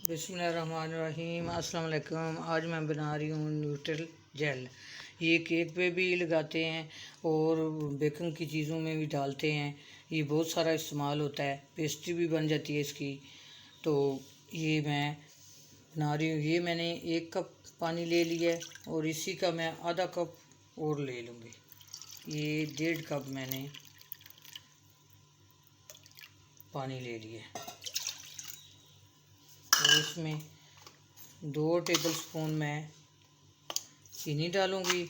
बिस्मिल्लाहिर्रहमानिर्रहीम। अस्सलाम वालेकुम। आज मैं बना रही हूँ न्यूट्रल जेल। ये केक पे भी लगाते हैं और बेकिंग की चीज़ों में भी डालते हैं। ये बहुत सारा इस्तेमाल होता है, पेस्ट्री भी बन जाती है इसकी। तो ये मैं बना रही हूँ। ये मैंने 1 कप पानी ले लिया है और इसी का मैं आधा कप और ले लूँगी। ये 1.5 कप मैंने पानी ले लिया है और इसमें 2 टेबलस्पून मैं चीनी डालूँगी।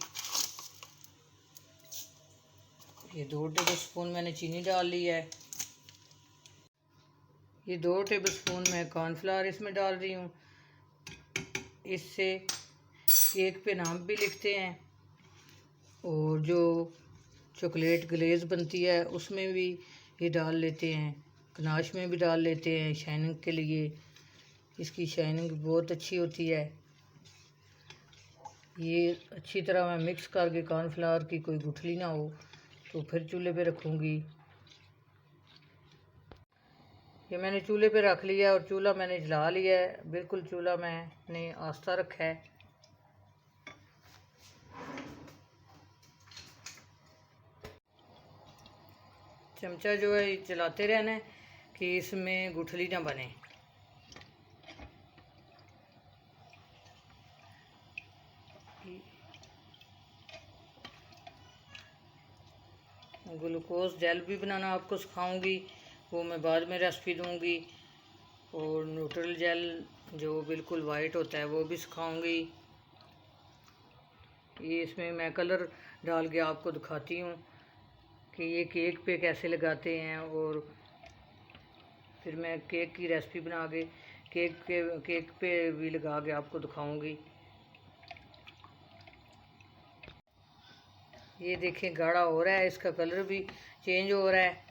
ये 2 टेबलस्पून मैंने चीनी डाल ली है। ये 2 टेबलस्पून मैं कॉर्नफ्लावर इसमें डाल रही हूँ। इससे केक पे नाम भी लिखते हैं और जो चॉकलेट ग्लेज़ बनती है उसमें भी ये डाल लेते हैं, गनाश में भी डाल लेते हैं शाइनिंग के लिए। इसकी शाइनिंग बहुत अच्छी होती है। ये अच्छी तरह मैं मिक्स करके कॉर्नफ्लावर की कोई गुठली ना हो तो फिर चूल्हे पे रखूँगी। ये मैंने चूल्हे पे रख लिया और चूल्हा मैंने जला लिया है। बिल्कुल चूल्हा मैंने आस्था रखा है। चमचा जो है ये चलाते रहना है कि इसमें गुठली ना बने। ग्लूकोज जेल भी बनाना आपको सिखाऊंगी, वो मैं बाद में रेसिपी दूंगी। और न्यूट्रल जेल जो बिल्कुल वाइट होता है वो भी सिखाऊंगी। ये इसमें मैं कलर डाल के आपको दिखाती हूँ कि ये केक पे कैसे लगाते हैं और फिर मैं केक की रेसिपी बना के केक पे भी लगा के आपको दिखाऊंगी। ये देखें गाढ़ा हो रहा है, इसका कलर भी चेंज हो रहा है।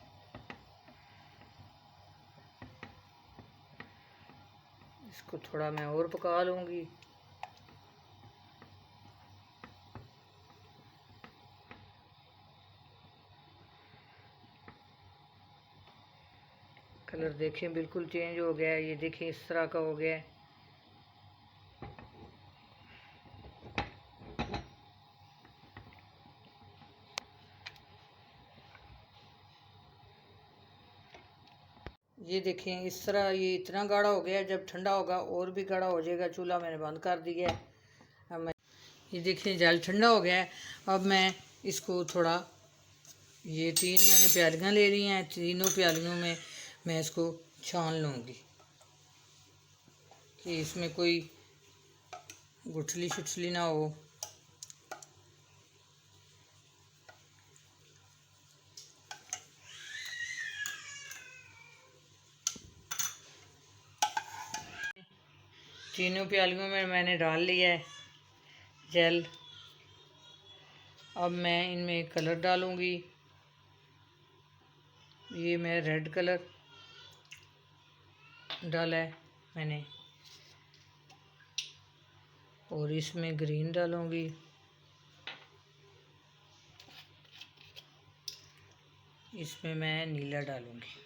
इसको थोड़ा मैं और पका लूँगी। कलर देखें बिल्कुल चेंज हो गया है। ये देखें इस तरह का हो गया है। ये देखें इस तरह ये इतना गाढ़ा हो गया है। जब ठंडा होगा और भी गाढ़ा हो जाएगा। चूल्हा मैंने बंद कर दिया है। अब मैं ये देखें जेल ठंडा हो गया है। अब मैं इसको थोड़ा ये 3 मैंने प्यालियाँ ले ली हैं। तीनों प्यालियों में मैं इसको छान लूँगी कि इसमें कोई गुठली शुठली ना हो। तीनों प्यालियों में मैंने डाल लिया है जेल। अब मैं इनमें कलर डालूँगी। ये मैं रेड कलर डाला है मैंने और इसमें ग्रीन डालूँगी। इसमें मैं नीला डालूँगी।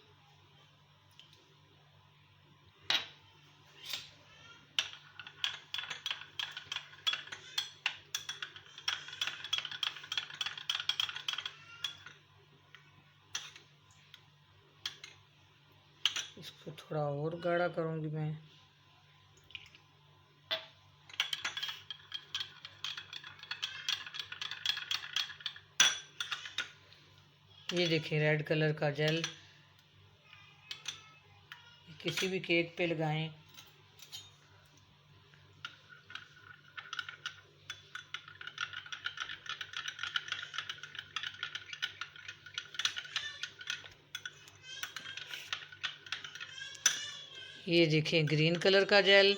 इसको थोड़ा और गाढ़ा करूँगी मैं। ये देखिए रेड कलर का जेल किसी भी केक पे लगाएं। ये देखें ग्रीन कलर का जेल।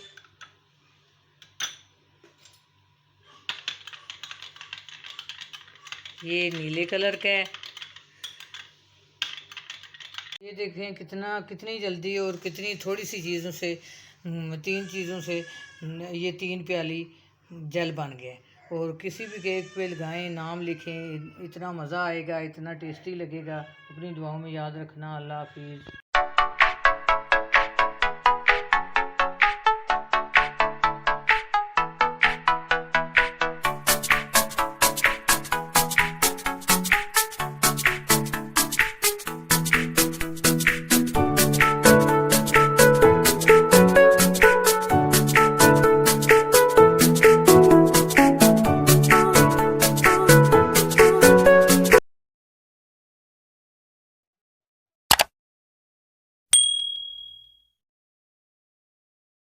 ये नीले कलर का है। ये देखें कितनी जल्दी और कितनी थोड़ी सी चीज़ों से 3 चीज़ों से ये 3 प्याली जेल बन गया। और किसी भी केक पे लगाएं, नाम लिखें, इतना मज़ा आएगा, इतना टेस्टी लगेगा। अपनी दुआओं में याद रखना। अल्लाह हाफिज़।